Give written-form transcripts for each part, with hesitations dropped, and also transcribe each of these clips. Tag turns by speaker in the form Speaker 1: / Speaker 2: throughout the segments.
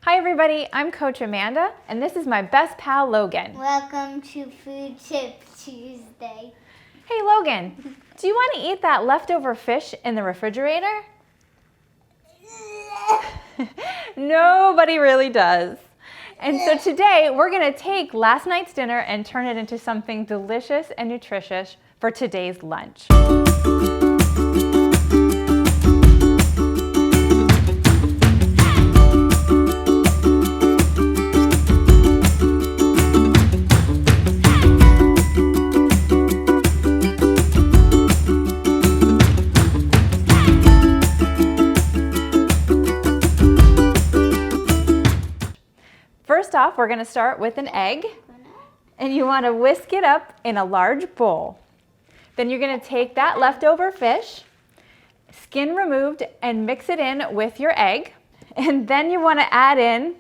Speaker 1: Hi everybody, I'm Coach Amanda, and this is my best pal Logan.
Speaker 2: Welcome to Food Tip Tuesday.
Speaker 1: Hey Logan, do you want to eat that leftover fish in the refrigerator? Nobody really does. And so today we're going to take last night's dinner and turn it into something delicious and nutritious for today's lunch. First off, we're going to start with an egg, and you want to whisk it up in a large bowl. Then you're going to take that leftover fish, skin removed, and mix it in with your egg. And then you want to add in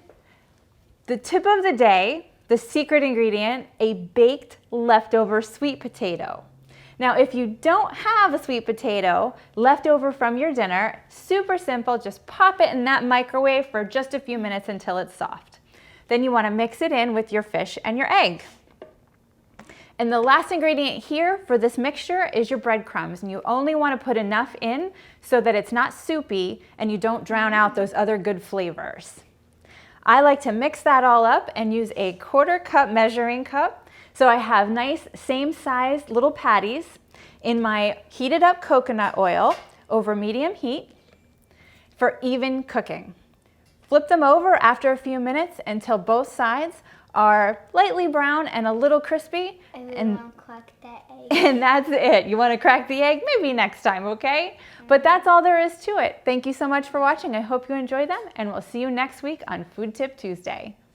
Speaker 1: the tip of the day, the secret ingredient, a baked leftover sweet potato. Now, if you don't have a sweet potato left over from your dinner, super simple, just pop it in that microwave for just a few minutes until it's soft. Then you want to mix it in with your fish and your egg. And the last ingredient here for this mixture is your breadcrumbs. And you only want to put enough in so that it's not soupy and you don't drown out those other good flavors. I like to mix that all up and use a 1/4 cup measuring cup. So I have nice same size little patties in my heated up coconut oil over medium heat for even cooking. Flip them over after a few minutes until both sides are lightly brown and a little crispy.
Speaker 2: And want to crack that egg.
Speaker 1: And that's it. You want to crack the egg? Maybe next time, okay? But that's all there is to it. Thank you so much for watching. I hope you enjoyed them, and we'll see you next week on Food Tip Tuesday.